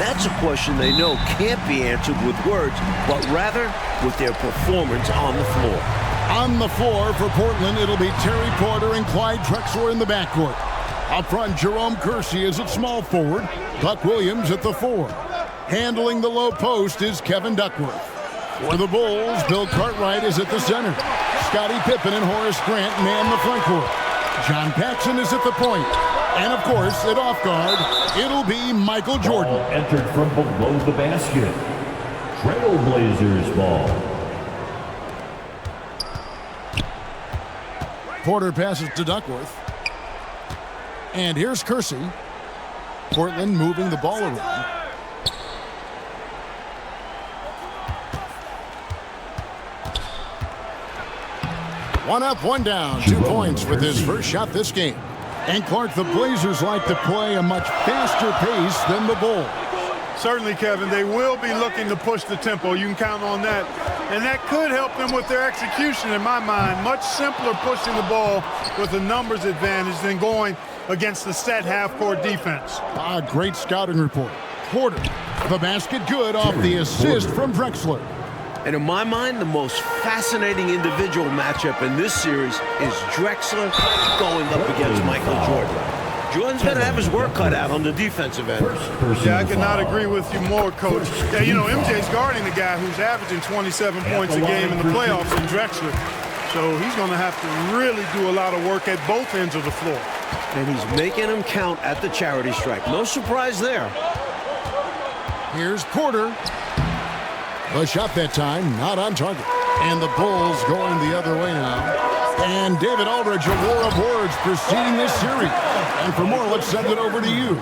that's a question they know can't be answered with words, but rather with their performance on the floor. On the floor for Portland, it'll be Terry Porter and Clyde Drexler in the backcourt. Up front, Jerome Kersey is at small forward. Buck Williams at the 4. Handling the low post is Kevin Duckworth. For the Bulls, Bill Cartwright is at the center. Scottie Pippen and Horace Grant man the front court. John Paxson is at the point. And, of course, at off guard, it'll be Michael Jordan. Ball entered from below the basket. Trailblazers ball. Porter passes to Duckworth. And here's Kersey. Portland moving the ball around. One up, one down. 2 points with his first shot this game. And Clark, the Blazers like to play a much faster pace than the Bulls. Certainly, Kevin, they will be looking to push the tempo. You can count on that. And that could help them with their execution, in my mind. Much simpler pushing the ball with a numbers advantage than going against the set half-court defense. Great scouting report. Porter, the basket good off the assist from Drexler. And in my mind, the most fascinating individual matchup in this series is Drexler going up against Michael Jordan. Jordan's going to have his work cut out on the defensive end. Yeah, I could not agree with you more, Coach. Yeah, you know, MJ's guarding the guy who's averaging 27 points a game in the playoffs in Drexler. So he's going to have to really do a lot of work at both ends of the floor. And he's making them count at the charity stripe. No surprise there. Here's Porter. The shot that time, not on target. And the Bulls going the other way now. And David Aldridge, a war of words preceding this series. And for more, let's send it over to you.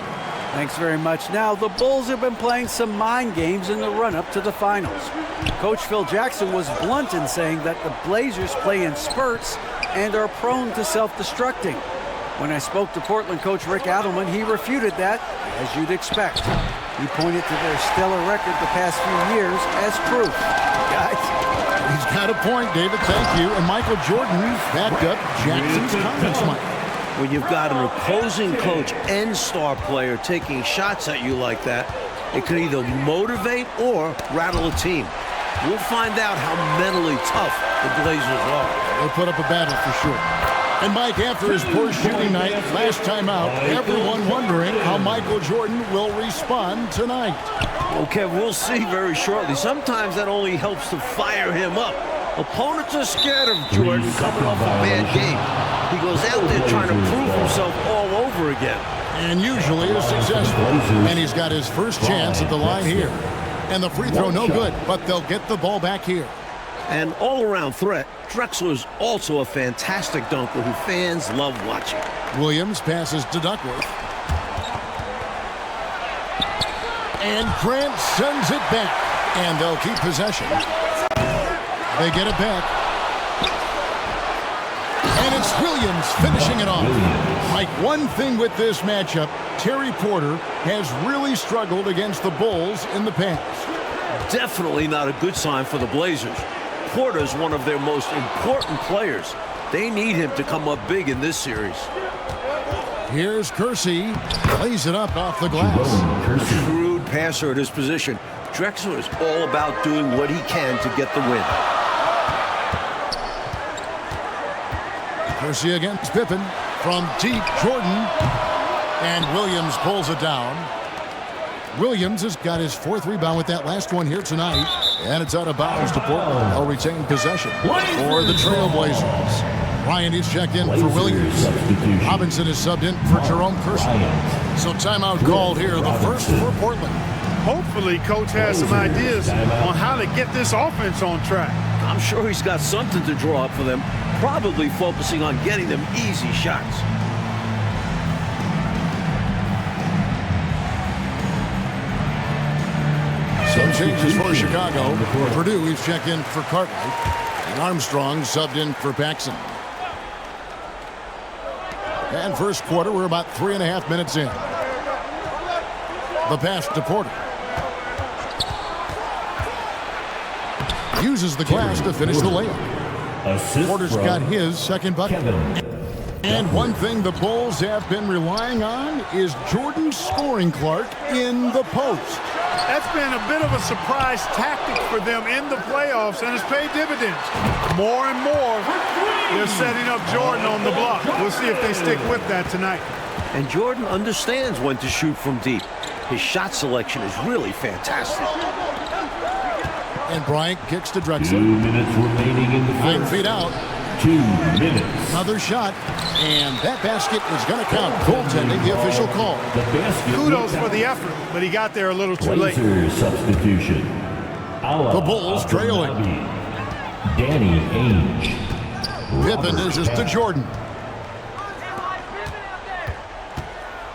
Thanks very much. Now, the Bulls have been playing some mind games in the run-up to the finals. Coach Phil Jackson was blunt in saying that the Blazers play in spurts and are prone to self-destructing. When I spoke to Portland coach Rick Adelman, he refuted that, as you'd expect. He pointed to their stellar record the past few years as proof. Guys, he's got a point, David. Thank you. And Michael Jordan backed up Jackson's comments, Mike. When you've got an opposing coach and star player taking shots at you like that, it can either motivate or rattle a team. We'll find out how mentally tough the Blazers are. They'll put up a battle for sure. And Mike, after his poor shooting night last time out, everyone wondering how Michael Jordan will respond tonight. Okay, we'll see very shortly. Sometimes that only helps to fire him up. Opponents are scared of Jordan coming off a bad game. He goes out there trying to prove himself all over again. And usually is successful. And he's got his first chance at the line here. And the free throw no good, but they'll get the ball back here. An all-around threat, Drexler's also a fantastic dunker who fans love watching. Williams passes to Duckworth. And Grant sends it back. And they'll keep possession. They get it back. And it's Williams finishing it off. Mike, one thing with this matchup, Terry Porter has really struggled against the Bulls in the past. Definitely not a good sign for the Blazers. Porter's one of their most important players. They need him to come up big in this series. Here's Kersey. Lays it up off the glass. A shrewd passer at his position. Drexler is all about doing what he can to get the win. Kersey against Pippen. From deep, Jordan. And Williams pulls it down. Williams has got his 4th rebound with that last one here tonight. And it's out of bounds to Portland. They'll retain possession for the Trailblazers. Ryan is checked in for Williams. Robinson is subbed in for Jerome Kersey. So timeout called here, the first for Portland. Hopefully, Coach has some ideas on how to get this offense on track. I'm sure he's got something to draw up for them, probably focusing on getting them easy shots. Some changes for Chicago. Purdue, he's checked in for Cartwright. And Armstrong subbed in for Paxson. And first quarter, we're about 3.5 minutes in. The pass to Porter. Uses the glass to finish the layup. Porter's got his second bucket. And one thing the Bulls have been relying on is Jordan scoring Clark in the post. That's been a bit of a surprise tactic for them in the playoffs, and it's paid dividends. More and more, they're setting up Jordan on the block. We'll see if they stick with that tonight. And Jordan understands when to shoot from deep. His shot selection is really fantastic. And Bryant kicks to 2 Drexler. minutes remaining in the 9 first. feet out. 2 minutes. Another shot. And that basket is going to count. Goaltending, the official call. The basket. Kudos for the effort, but he got there a little too late. Blazers substitution. The Bulls trailing. Danny Ainge. Pippen dishes to Jordan.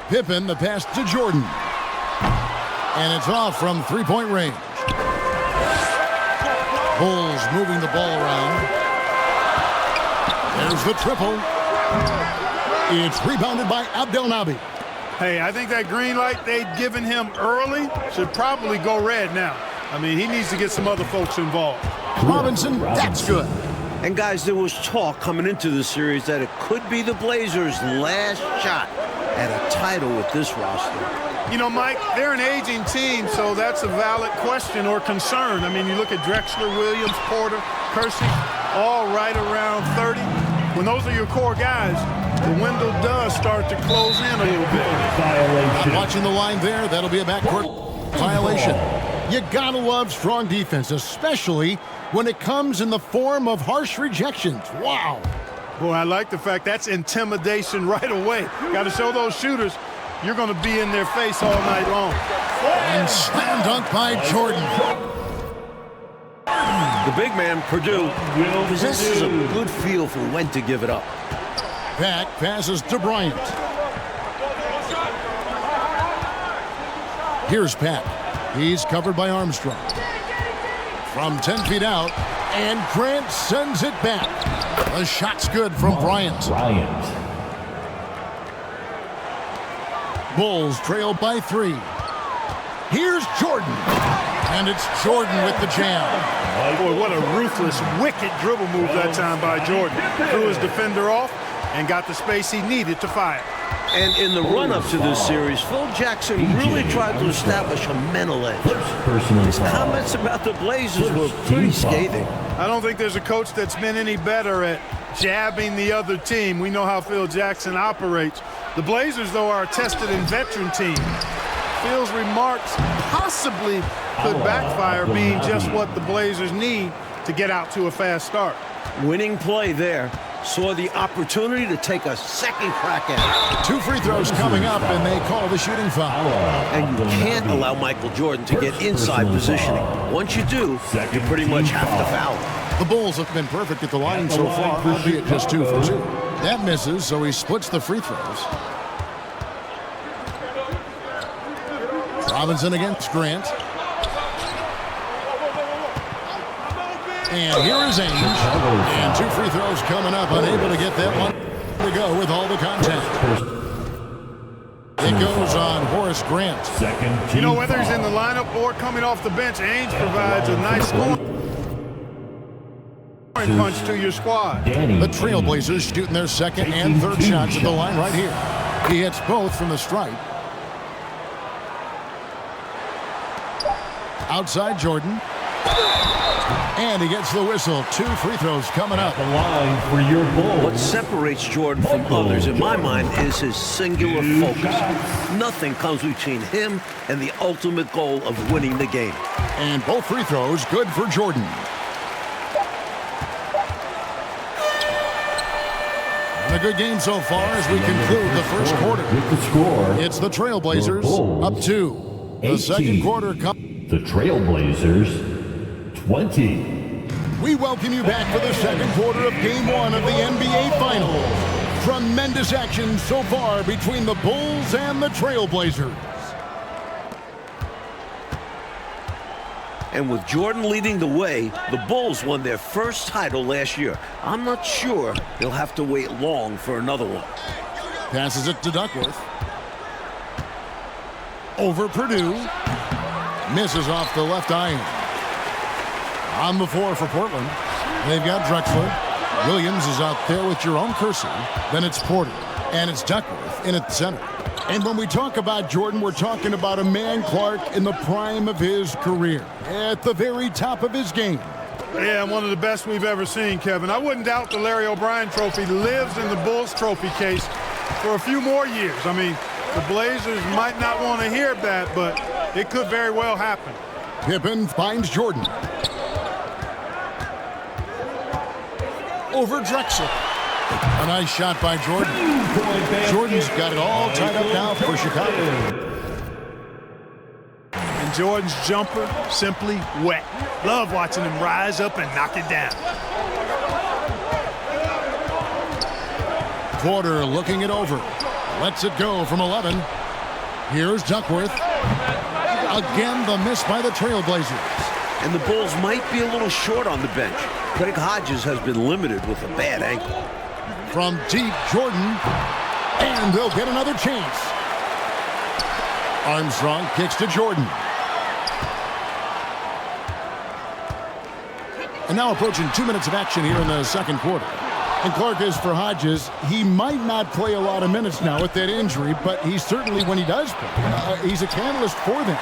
Pippen, the pass to Jordan. And it's off from three-point range. Bulls moving the ball around. There's the triple. It's rebounded by Abdelnaby. Hey, I think that green light they'd given him early should probably go red now. I mean, he needs to get some other folks involved. Robinson, that's good. And guys, there was talk coming into the series that it could be the Blazers' last shot at a title with this roster. You know, Mike, they're an aging team, so that's a valid question or concern. I mean, you look at Drexler, Williams, Porter, Kersey, all right around 30. When those are your core guys, the window does start to close in a little bit. Violation. Watching the line there, that'll be a backcourt violation. You gotta love strong defense, especially when it comes in the form of harsh rejections. Wow. Boy, I like the fact that's intimidation right away. Got to show those shooters you're going to be in their face all night long. And slam dunk by Jordan. The big man, Purdue, possesses a good feel for when to give it up. Back passes to Bryant. Here's Pat. He's covered by Armstrong. From 10 feet out, and Grant sends it back. The shot's good from Bryant. Bulls trail by 3. Here's Jordan. And it's Jordan with the jam. Boy, what a ruthless, wicked dribble move that time by Jordan. Threw his defender off and got the space he needed to fire. And in the run-up to this series, Phil Jackson really tried to establish a mental edge. His comments about the Blazers were pretty scathing. I don't think there's a coach that's been any better at jabbing the other team. We know how Phil Jackson operates. The Blazers, though, are a tested and veteran team. Phil's remarks possibly could backfire, being just what the Blazers need to get out to a fast start. Winning play there. Saw the opportunity to take a second crack at it. 2 free throws coming up, and they call the shooting foul. And you can't allow Michael Jordan to get inside positioning. Once you do, you pretty much have to foul. The Bulls have been perfect at the line so far, albeit just 2 for 2. That misses, so he splits the free throws. Robinson against Grant. And here is Ainge. And 2 free throws coming up, unable to get that one to go with all the contact. It goes on Horace Grant. You know, whether he's in the lineup or coming off the bench, Ainge provides a nice scoring punch to your squad. The Trailblazers shooting their second and third shots at the line right here. He hits both from the stripe. Outside Jordan. And he gets the whistle. 2 free throws coming up. The line for your Bulls. What separates Jordan from others, in my mind, is his singular focus. Nothing comes between him and the ultimate goal of winning the game. And both free throws good for Jordan. And a good game so far as we conclude the first quarter. With the score, It's the Trailblazers up 2. The 18. second quarter comes. The Trailblazers 20. We welcome you back for the second quarter of Game 1 of the NBA Finals. Tremendous action so far between the Bulls and the Trailblazers. And with Jordan leading the way, the Bulls won their first title last year. I'm not sure they'll have to wait long for another one. Passes it to Duckworth. Over Purdue. Misses off the left iron. On the floor for Portland, they've got Drexler. Williams is out there with Jerome Kersey. Then it's Porter. And it's Duckworth in at the center. And when we talk about Jordan, we're talking about a man, Clark, in the prime of his career, at the very top of his game. Yeah, one of the best we've ever seen, Kevin. I wouldn't doubt the Larry O'Brien trophy lives in the Bulls trophy case for a few more years. I mean, the Blazers might not want to hear that, but it could very well happen. Pippen finds Jordan. Over Drexler. A nice shot by Jordan. Jordan's got it all tied up now for Chicago. And Jordan's jumper, simply wet. Love watching him rise up and knock it down. Porter looking it over. Lets it go from 11. Here's Duckworth. Again, the miss by the Trailblazers. And the Bulls might be a little short on the bench. Craig Hodges has been limited with a bad ankle. From deep, Jordan. And they'll get another chance. Armstrong kicks to Jordan. And now approaching 2 minutes of action here in the second quarter. And Clark, is for Hodges, he might not play a lot of minutes now with that injury, but he certainly, when he does play, he's a catalyst for them.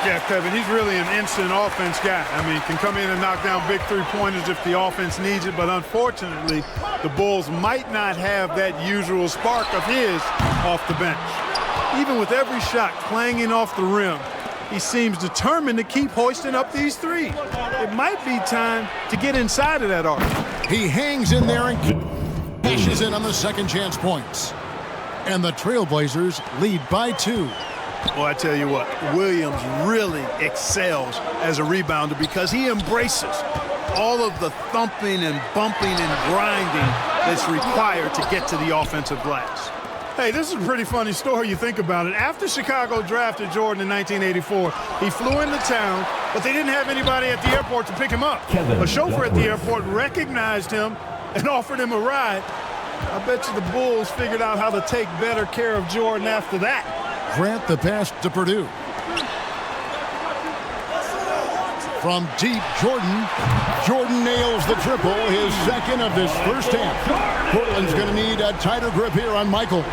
Yeah, Kevin, he's really an instant offense guy. I mean, can come in and knock down big three-pointers if the offense needs it, but unfortunately, the Bulls might not have that usual spark of his off the bench. Even with every shot clanging off the rim, he seems determined to keep hoisting up these threes. It might be time to get inside of that arc. He hangs in there and cashes in on the second chance points. And the Trailblazers lead by 2. Well, I tell you what, Williams really excels as a rebounder because he embraces all of the thumping and bumping and grinding that's required to get to the offensive glass. Hey, this is a pretty funny story, you think about it. After Chicago drafted Jordan in 1984, he flew into town, but they didn't have anybody at the airport to pick him up. A chauffeur at the airport recognized him and offered him a ride. I bet you the Bulls figured out how to take better care of Jordan after that. Grant the pass to Purdue. From deep, Jordan. Jordan nails the triple, his second of this first half. Portland's going to need a tighter grip here on Michael.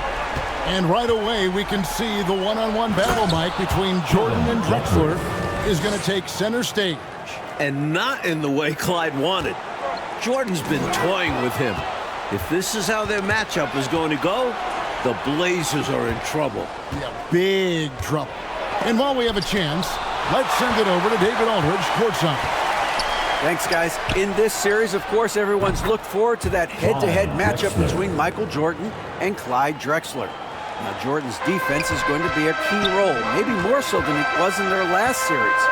And right away, we can see the one-on-one battle, Mike, between Jordan and Drexler is going to take center stage. And not in the way Clyde wanted. Jordan's been toying with him. If this is how their matchup is going to go, the Blazers are in trouble. Yeah, big trouble. And while we have a chance, let's send it over to David Aldridge, courtside. Thanks, guys. In this series, of course, everyone's looked forward to that head-to-head matchup between Michael Jordan and Clyde Drexler. Now, Jordan's defense is going to be a key role, maybe more so than it was in their last series.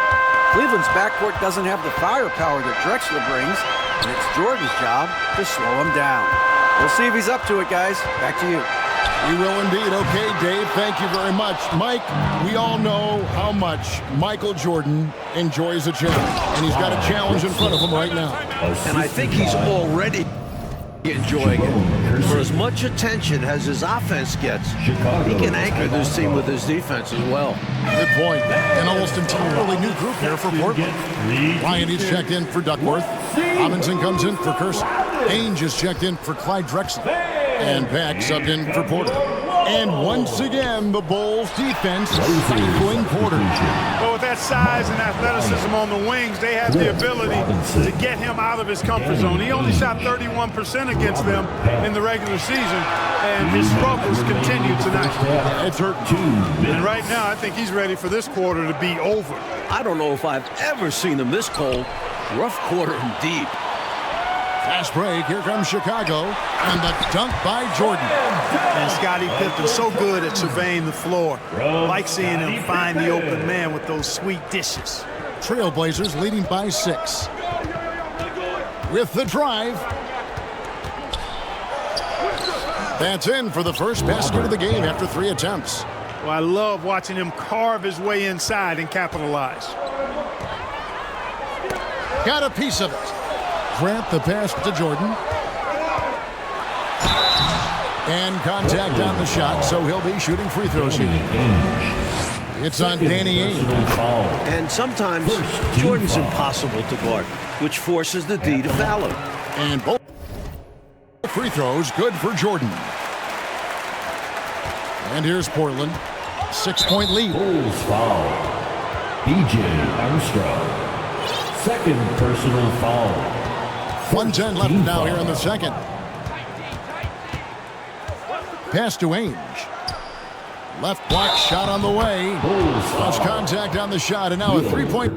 Cleveland's backcourt doesn't have the firepower that Drexler brings, and it's Jordan's job to slow him down. We'll see if he's up to it, guys. Back to you. We will indeed. Okay, Dave, thank you very much. Mike, we all know how much Michael Jordan enjoys a challenge, and he's got a challenge in front of him right now. And I think he's already enjoying it. For as much attention as his offense gets, he can anchor this team with his defense as well. Good point. An almost entirely new group here for Portland. Ryan is checked in for Duckworth. Robinson comes in for Kersey. Ainge is checked in for Clyde Drexler. And Pack subbed in for Porter. And once again, the Bulls defense cycling Porter. Well, with that size and athleticism on the wings, they have the ability to get him out of his comfort zone. He only shot 31% against them in the regular season, and his struggles continue tonight. It's hurt. And right now, I think he's ready for this quarter to be over. I don't know if I've ever seen him this cold. Rough quarter indeed. Fast break. Here comes Chicago. And the dunk by Jordan. And Scottie Pippen so good at surveying the floor. Like seeing him find the open man with those sweet dishes. Trailblazers leading by 6. With the drive. That's in for the first basket of the game after 3 attempts. Well, I love watching him carve his way inside and capitalize. Got a piece of it. Grant the pass to Jordan. And contact on the shot, so he'll be shooting free throws here. It's on Danny Ainge. And sometimes Jordan's impossible to guard, which forces the D to foul him. And both free throws good for Jordan. And here's Portland. 6-point lead. Bulls foul. B.J. Armstrong. Second personal foul. 1:10 left now here in the second. Pass to Ainge. Left block shot on the way. Lost contact on the shot, and now a 3-point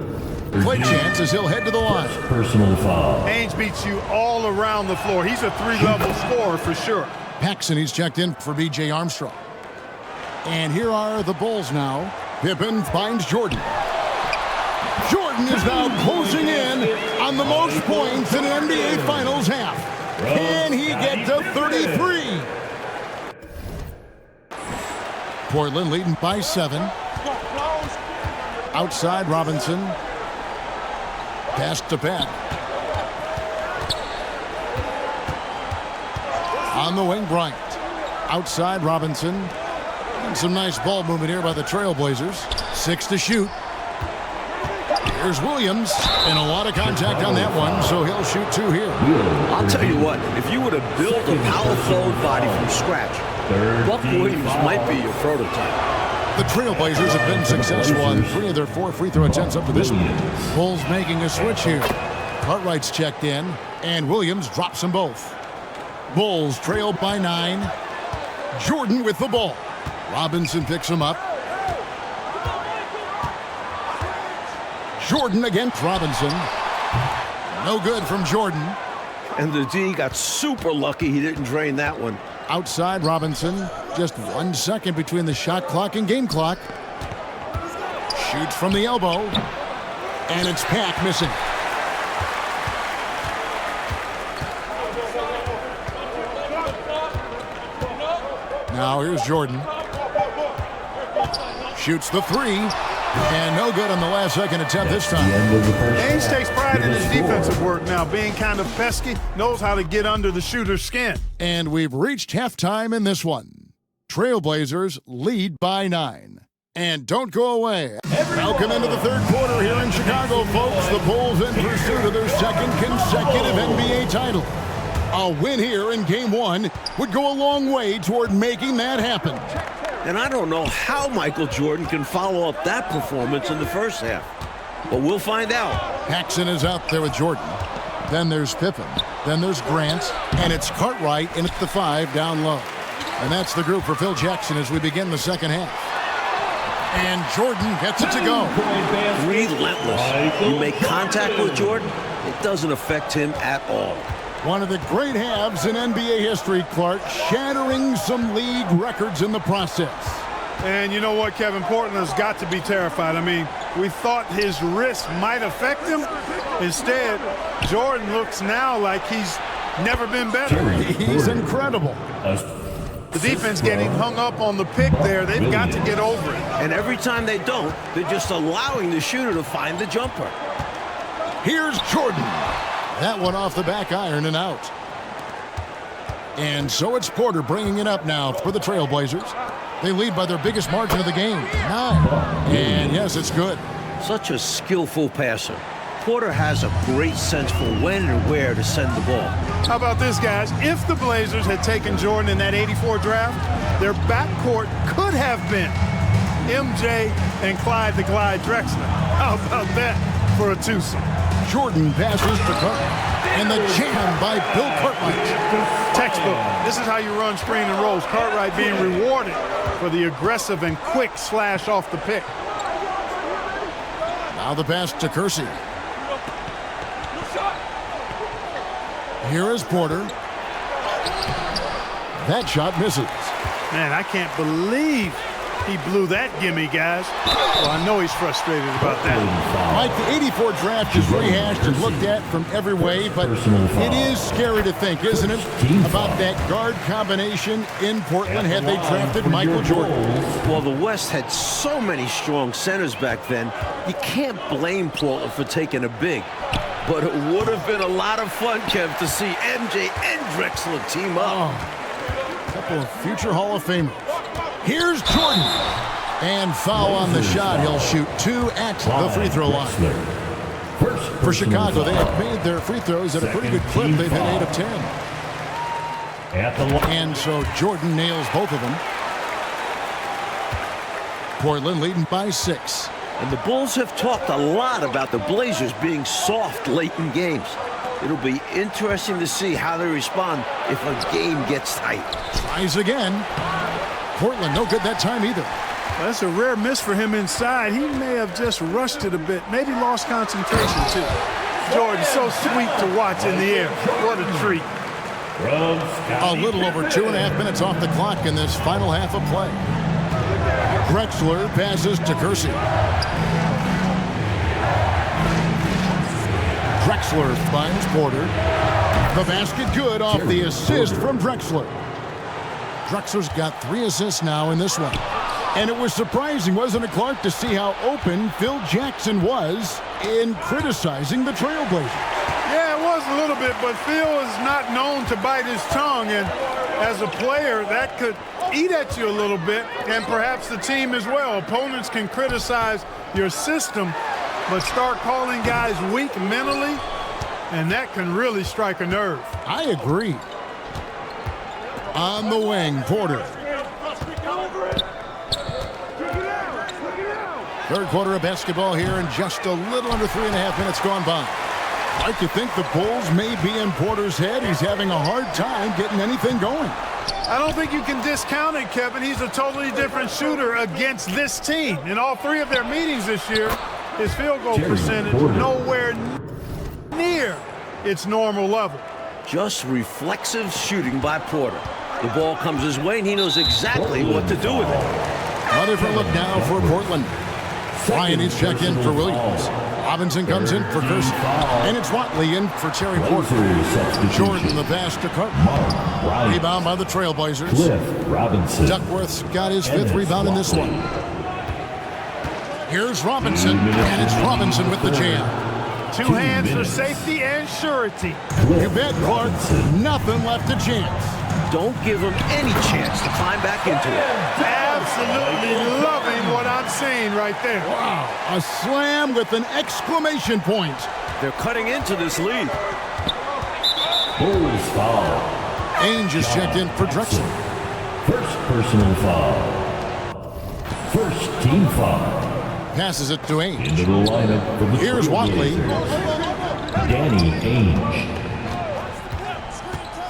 play chance as he'll head to the line. Personal foul. Ainge beats you all around the floor. He's a 3-level scorer for sure. Paxson, he's checked in for B.J. Armstrong. And here are the Bulls now. Pippen finds Jordan. Jordan is now closing in on the most points in an NBA Finals half. Can he get to 33? Portland leading by 7. Outside Robinson. Pass to Pat. On the wing, Bryant. Outside Robinson. And some nice ball movement here by the Trailblazers. 6 to shoot. Here's Williams, and a lot of contact on that one, so he'll shoot 2 here. I'll tell you what, if you were to build a power forward body from scratch, Buck Williams might be your prototype. The Trailblazers have been successful on 3 of their 4 free throw attempts up to this point. Bulls making a switch here. Cartwright's checked in, and Williams drops them both. Bulls trail by 9. Jordan with the ball. Robinson picks him up. Jordan against Robinson. No good from Jordan. And the D got super lucky he didn't drain that one. Outside Robinson. Just 1 second between the shot clock and game clock. Shoots from the elbow. And it's Pack missing. Now here's Jordan. Shoots the 3. And no good on the last second attempt this time. Ainge takes pride in his defensive work now, being kind of pesky, knows how to get under the shooter's skin. And we've reached halftime in this one. Trailblazers lead by 9. And don't go away. Welcome into the third quarter here in Chicago, folks. The Bulls in pursuit of their second consecutive NBA title. A win here in Game 1 would go a long way toward making that happen. And I don't know how Michael Jordan can follow up that performance in the first half. But we'll find out. Paxson is out there with Jordan. Then there's Pippen. Then there's Grant. And it's Cartwright in at the 5 down low. And that's the group for Phil Jackson as we begin the second half. And Jordan gets it to go. Relentless. You make contact with Jordan, it doesn't affect him at all. One of the great halves in NBA history, Clark, shattering some league records in the process. And you know what, Kevin? Portland has got to be terrified. I mean, we thought his wrist might affect him. Instead, Jordan looks now like he's never been better. He's incredible. The defense getting hung up on the pick there. They've got to get over it. And every time they don't, they're just allowing the shooter to find the jumper. Here's Jordan. That one off the back iron and out. And so it's Porter bringing it up now for the Trailblazers. They lead by their biggest margin of the game, 9. And yes, it's good. Such a skillful passer. Porter has a great sense for when and where to send the ball. How about this, guys? If the Blazers had taken Jordan in that '84 draft, their backcourt could have been MJ and Clyde the Glide Drexler. How about that for a twosome? Jordan passes to Cartwright. And the jam by Bill Cartwright. Textbook. This is how you run screen and rolls. Cartwright being rewarded for the aggressive and quick slash off the pick. Now the pass to Kersey. Here is Porter. That shot misses. Man, I can't believe he blew that gimme, guys. Well, I know he's frustrated about that. Mike, the '84 draft is rehashed and looked at from every way, but it is scary to think, isn't it, about that guard combination in Portland had they drafted Michael Jordan. Well, the West had so many strong centers back then, you can't blame Portland for taking a big. But it would have been a lot of fun, Kev, to see MJ and Drexler team up. Oh, a couple of future Hall of Famers. Here's Jordan. And foul on the shot. He'll shoot 2 at the free throw line. For Chicago, they have made their free throws at a pretty good clip. They've hit 8 of 10. And so Jordan nails both of them. Portland leading by 6. And the Bulls have talked a lot about the Blazers being soft late in games. It'll be interesting to see how they respond if a game gets tight. Tries again. Portland no good that time either. Well, that's a rare miss for him inside. He may have just rushed it a bit, maybe lost concentration too. Jordan, so sweet to watch in the air. What a treat. A little over 2.5 minutes off the clock in this final half of play. Drexler passes to Kersey. Drexler finds Porter. The basket good off the assist from Drexler. Drexler's got 3 assists now in this one. And it was surprising, wasn't it, Clark, to see how open Phil Jackson was in criticizing the Trailblazers. Yeah, it was a little bit, but Phil is not known to bite his tongue, and as a player, that could eat at you a little bit, and perhaps the team as well. Opponents can criticize your system, but start calling guys weak mentally, and that can really strike a nerve. I agree. On the wing, Porter. Third quarter of basketball here, and just a little under 3.5 minutes gone by. I like to think the Bulls may be in Porter's head. He's having a hard time getting anything going. I don't think you can discount it, Kevin. He's a totally different shooter against this team. In all 3 of their meetings this year, his field goal percentage nowhere near its normal level. Just reflexive shooting by Porter. The ball comes his way, and he knows exactly what to do with it. A different look now for Portland. Ryan is checked in for Williams. Robinson comes in for Kersey. And it's Watley in for Terry Porter. Jordan the pass to Carter. Rebound by the Trailblazers. Duckworth's got his 5th rebound in this one. Here's Robinson, and it's Robinson with the jam. 2 hands for safety and surety. You bet, Clark. Nothing left to chance. Don't give him any chance to climb back into it. Absolutely loving what I'm seeing right there. Wow, a slam with an exclamation point. They're cutting into this lead. Bulls foul. Ainge is checked in for Drexler. First personal foul. First team foul. Passes it to Ainge. Into the lineup for the Here's Watley. Danny Ainge.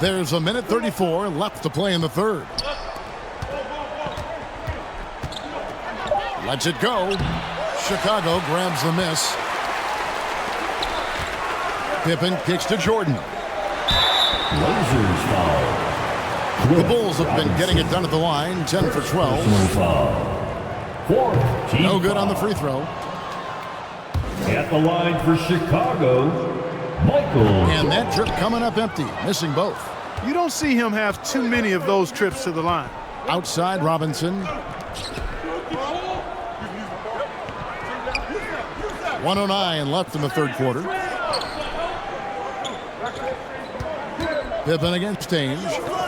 There's a minute 34 left to play in the third. Lets it go. Chicago grabs the miss. Pippen kicks to Jordan. Blazers foul. The Bulls have been getting it done at the line, 10 for 12. Personal foul. Fourth team No good foul. on the free throw. At the line for Chicago, Michael. And that trip coming up empty, missing both. You don't see him have too many of those trips to the line. Outside Robinson. 1:09 left in the third quarter. Pippen against Ainge.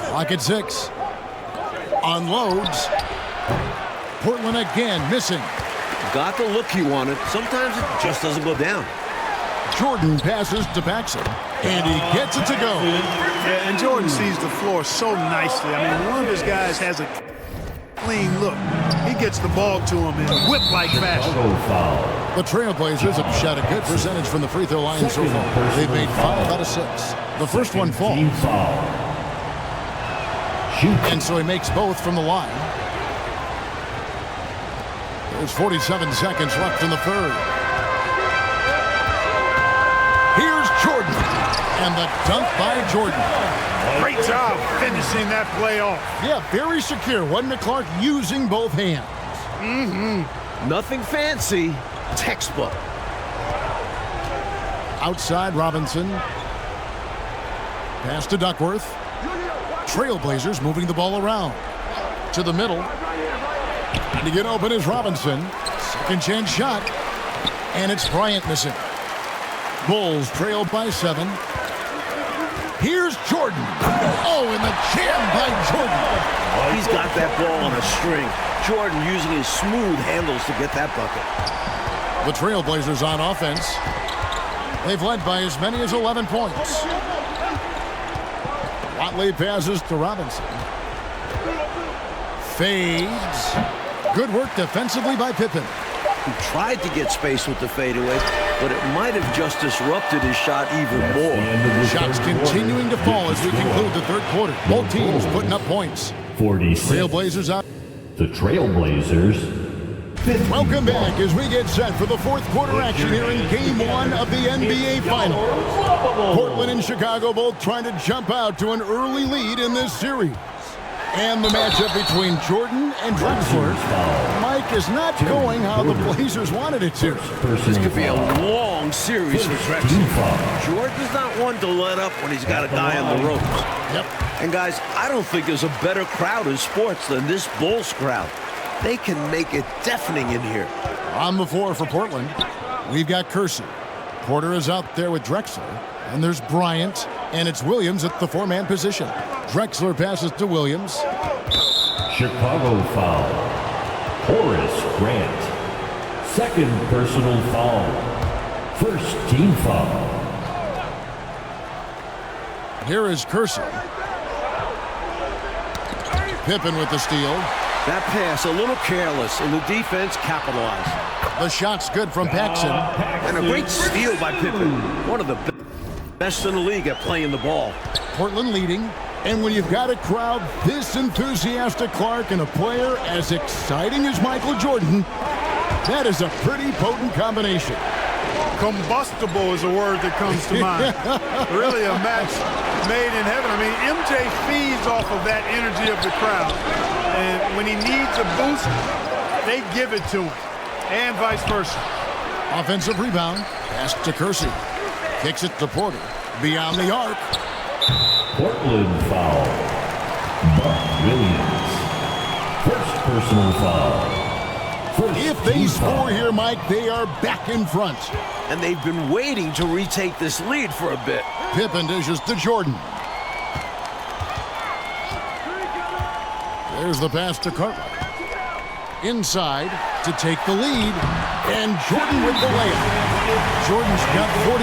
Clock at 6. Unloads. Portland again missing. Got the look he wanted. Sometimes it just doesn't go down. Jordan passes to Paxson, and he gets it to go. Yeah, and Jordan sees the floor so nicely. I mean, one of his guys has a clean look. He gets the ball to him in whip-like fashion. The Trailblazers have shot a good percentage from the free throw line so far. They've made 5 out of 6. The first one falls. And so he makes both from the line. There's 47 seconds left in the third. Here's Jordan. And the dunk by Jordan. Great job finishing that play off. Yeah, very secure. Wasn't it, Clark? Using both hands. Nothing fancy. Textbook. Outside Robinson. Pass to Duckworth. Trailblazers moving the ball around. To the middle. To get open is Robinson. Second chance shot. And it's Bryant missing. Bulls trail by 7. Here's Jordan. Oh, and the jam by Jordan. He's got that ball on a string. Jordan using his smooth handles to get that bucket. The Trailblazers on offense. They've led by as many as 11 points. Watley passes to Robinson. Fades. Good work defensively by Pippen. He tried to get space with the fadeaway, but it might have just disrupted his shot even more. Shots continuing to fall as we conclude the third quarter. Both teams putting up points. 46. Trailblazers out. The Trailblazers. 50. Welcome back as we get set for the fourth quarter action here in Game 1 of the NBA Finals. Portland and Chicago both trying to jump out to an early lead in this series. And the matchup between Jordan and Drexler, Mike, is not going how the Blazers wanted it to. This could be a long series for Drexler. Jordan's not one to let up when he's got a guy on the ropes. Yep. And guys, I don't think there's a better crowd in sports than this Bulls crowd. They can make it deafening in here. On the floor for Portland, we've got Kersey. Porter is out there with Drexler. And there's Bryant, and it's Williams at the four-man position. Drexler passes to Williams. Chicago foul. Horace Grant. Second personal foul. First team foul. Here is Kersey. Pippen with the steal. That pass a little careless, and the defense capitalized. The shot's good from Paxson. And a great steal by Pippen. One of the best in the league at playing the ball. Portland leading. And when you've got a crowd this enthusiastic, Clark, and a player as exciting as Michael Jordan, that is a pretty potent combination. Combustible is a word that comes to mind. Really a match made in heaven. I mean, MJ feeds off of that energy of the crowd. And when he needs a boost, they give it to him. And vice versa. Offensive rebound. Pass to Kersey. Kicks it to Porter. Beyond the arc. Portland foul. Mark Williams. First personal foul. If they score here, Mike, they are back in front. And they've been waiting to retake this lead for a bit. Pippen dishes to Jordan. There's the pass to Cartwright. Inside to take the lead. And Jordan with the layup. Jordan's got 41.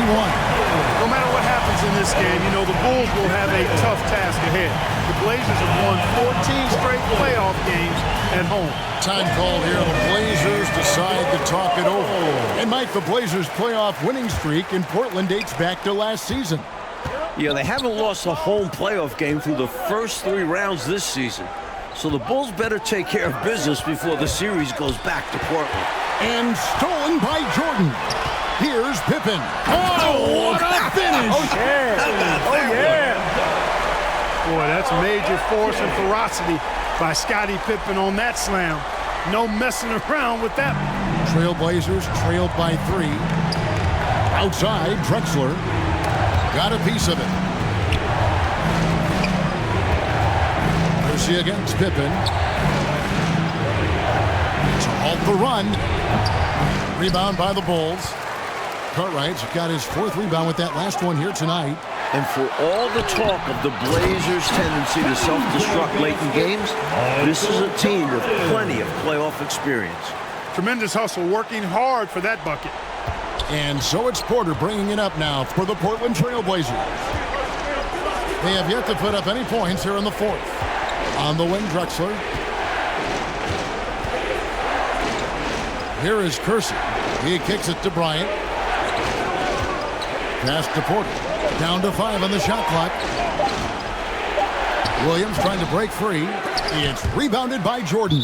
No matter what happens in this game, you know, the Bulls will have a tough task ahead. The Blazers have won 14 straight playoff games at home. Time called here. The Blazers decide to talk it over. And Mike, the Blazers' playoff winning streak in Portland dates back to last season. Yeah, they haven't lost a home playoff game through the first 3 rounds this season. So the Bulls better take care of business before the series goes back to Portland. And stolen by Jordan. Here's Pippen. Oh, what a finish! Oh, yeah. Boy, that's major force and ferocity by Scottie Pippen on that slam. No messing around with that. Trailblazers trailed by 3. Outside, Drexler got a piece of it. Kersey against Pippen. To halt the run. Rebound by the Bulls. Cartwright's got his 4th rebound with that last one here tonight. And for all the talk of the Blazers' tendency to self-destruct late in games, this is a team with plenty of playoff experience. Tremendous hustle, working hard for that bucket. And so it's Porter bringing it up now for the Portland Trailblazers. They have yet to put up any points here in the 4th. On the wing, Drexler. Here is Kersey. He kicks it to Bryant. Pass to Porter. Down to 5 on the shot clock. Williams trying to break free. It's rebounded by Jordan.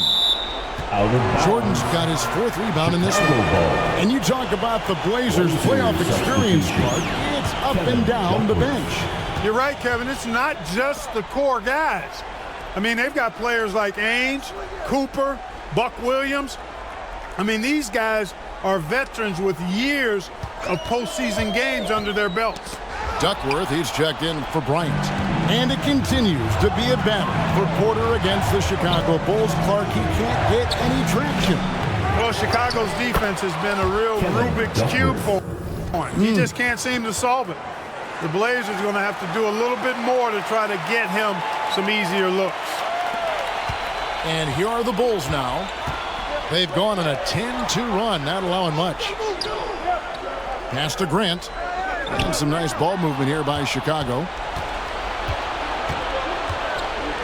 Jordan's got his 4th rebound in this one. And you talk about the Blazers' playoff experience, Clark. It's up and down the bench. You're right, Kevin. It's not just the core guys. I mean, they've got players like Ainge, Cooper, Buck Williams. I mean, these guys are veterans with years of postseason games under their belts. Duckworth, he's checked in for Bryant. And it continues to be a battle for Porter against the Chicago Bulls. Clark, he can't get any traction. Well, Chicago's defense has been a real Rubik's Cube for him. He just can't seem to solve it. The Blazers are going to have to do a little bit more to try to get him some easier looks. And here are the Bulls now. They've gone on a 10-2 run, not allowing much. Pass to Grant. And some nice ball movement here by Chicago.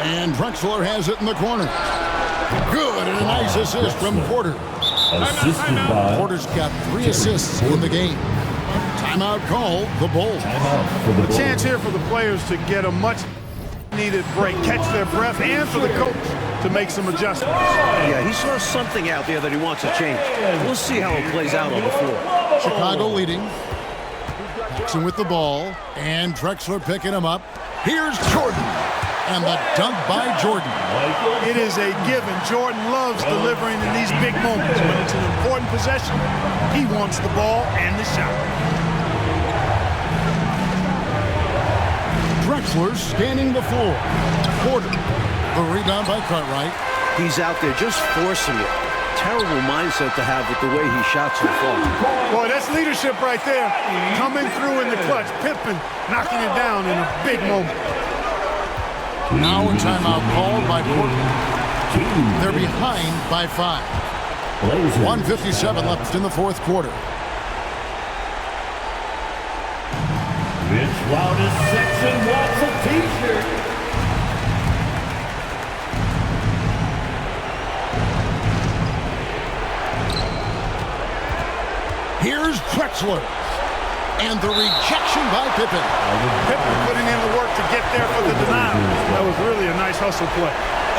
And Drexler has it in the corner. Good, and a nice assist from Porter. Assisted by Porter's got 3 assists in the game. Timeout call, the Bulls. timeout for the A Bulls. chance here for the players to get a much-needed break, catch their breath, and for the coach to make some adjustments. Yeah, he saw something out there that he wants to change. We'll see how it plays out on the floor. Chicago leading. Jackson with the ball, and Drexler picking him up. Here's Jordan, and the dunk by Jordan. It is a given. Jordan loves delivering in these big moments. When it's an important possession, he wants the ball and the shot. Drexler scanning the floor. Porter, the rebound by Cartwright. He's out there just forcing it. Terrible mindset to have with the way he shot so far. Boy, that's leadership right there. Coming through in the clutch. Pippen knocking it down in a big moment. Now a timeout called by Portland. They're behind by 5. 1:57 left in the fourth quarter. Which loudest section wants a t-shirt? Here's Drexler. And the rejection by Pippen. Pippen putting in the work to get there for the denial. That was really a nice hustle play.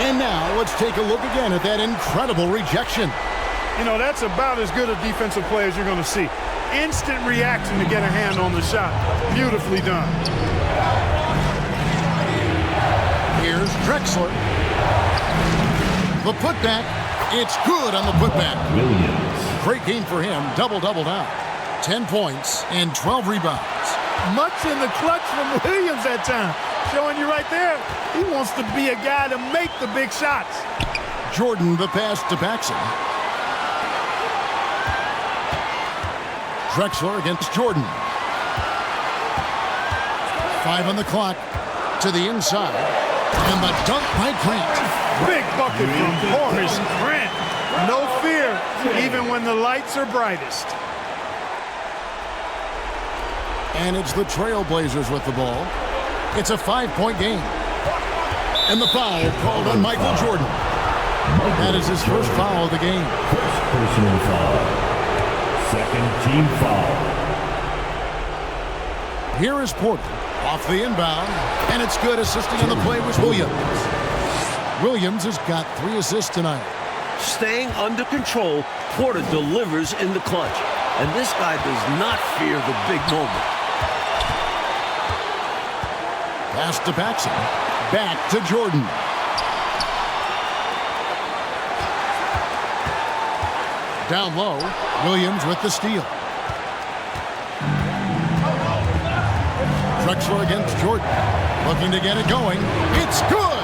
And now let's take a look again at that incredible rejection. You know, that's about as good a defensive play as you're going to see. Instant reaction to get a hand on the shot. Beautifully done. Here's Drexler. The putback. It's good on the putback. Williams. Great game for him. Double-double now. 10 points and 12 rebounds. Much in the clutch from Williams that time. Showing you right there, he wants to be a guy to make the big shots. Jordan the pass to Paxson. Drexler against Jordan. 5 on the clock. To the inside. And the dunk by Grant. Big bucket from Horace Grant. No fear, even when the lights are brightest. And it's the Trailblazers with the ball. It's a 5-point game. And the foul called on Michael Jordan. That is his first foul of the game. First personal foul. Second team foul. Here is Porter off the inbound. And it's good. Assisting on the play was Williams. Williams has got 3 assists tonight. Staying under control, Porter delivers in the clutch. And this guy does not fear the big moment. Pass to Paxson. Back to Jordan. Down low, Williams with the steal. Drexler against Jordan. Looking to get it going. It's good!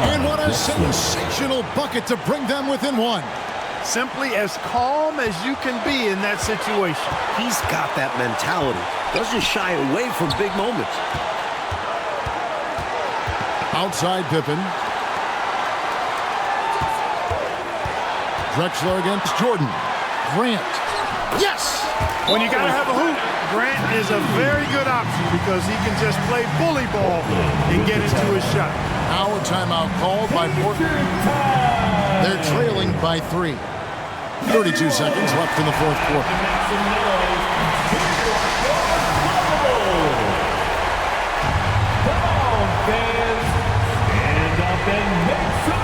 And what a sensational bucket to bring them within 1. Simply as calm as you can be in that situation. He's got that mentality. Doesn't shy away from big moments. Outside Pippen. Drexler against Jordan. Grant. Yes! When you got to have a hoop, Grant is a very good option because he can just play bully ball and get into his shot. Now a timeout called by Portland. They're trailing by 3. 32 seconds left in the fourth quarter.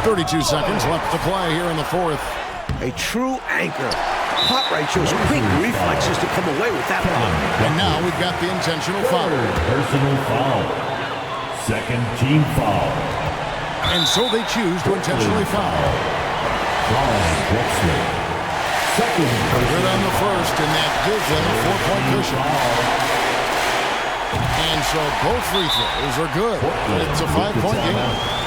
32 seconds left to play here in the fourth. A true anchor. Cartwright shows quick reflexes to come away with that one. And now we've got the intentional foul. Personal foul. Second team foul. And so they choose to intentionally foul. Drexler. Second Good on the first, and that gives them a 4-point cushion. And so both free throws are good. It's a 5-point game.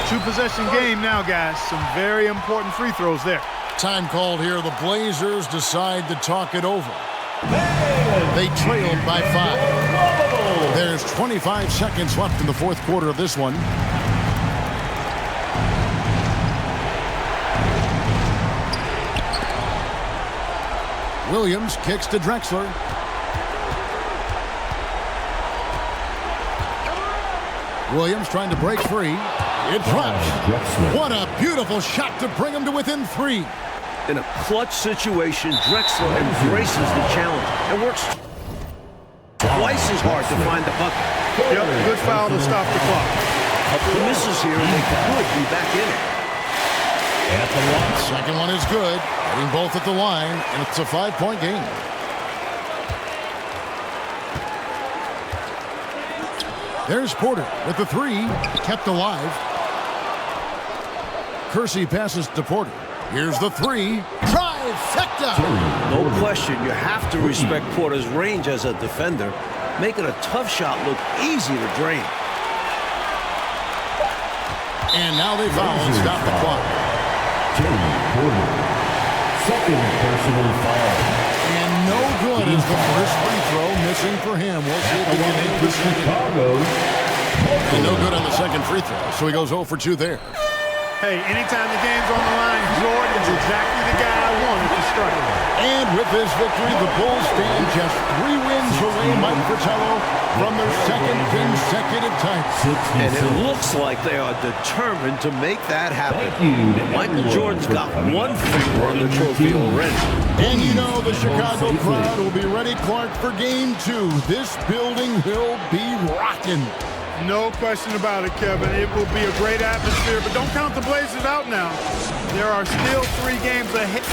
2-possession game now, guys. Some very important free throws there. Time called here. The Blazers decide to talk it over. They trailed by 5. There's 25 seconds left in the fourth quarter of this one. Williams kicks to Drexler. Williams trying to break free. It drops. What a beautiful shot to bring him to within 3. In a clutch situation, Drexler embraces the challenge and works twice as hard to find the bucket. Yep, good foul to stop the clock. Couple of misses here, and they could be back in it. At the line. Second one is good. Hitting both at the line, and it's a 5-point game. There's Porter with the 3, kept alive. Kersey passes to Porter. Here's the 3. Trifecta! No question, you have to respect Porter's range as a defender, making a tough shot look easy to drain. And now they foul and stop the clock. Terry Porter. Second personal foul. And no good is the first free throw missing for him. We'll see if he can make the second. Chicago. And no good on the second free throw, so he goes 0 for 2 there. Hey, anytime the game's on the line, Jordan's exactly the guy I wanted to strike. And with this victory, the Bulls stand just 3 wins away, Mike Fratello, from their second consecutive title. And it looks like they are determined to make that happen. Thank you to Michael everyone Jordan's for got coming one out finger on the and trophy supporting your already. And you know the Chicago crowd will be ready, Clark, for game 2. This building will be rocking. No question about it, Kevin. It will be a great atmosphere, but don't count the Blazers out now. There are still 3 games ahead.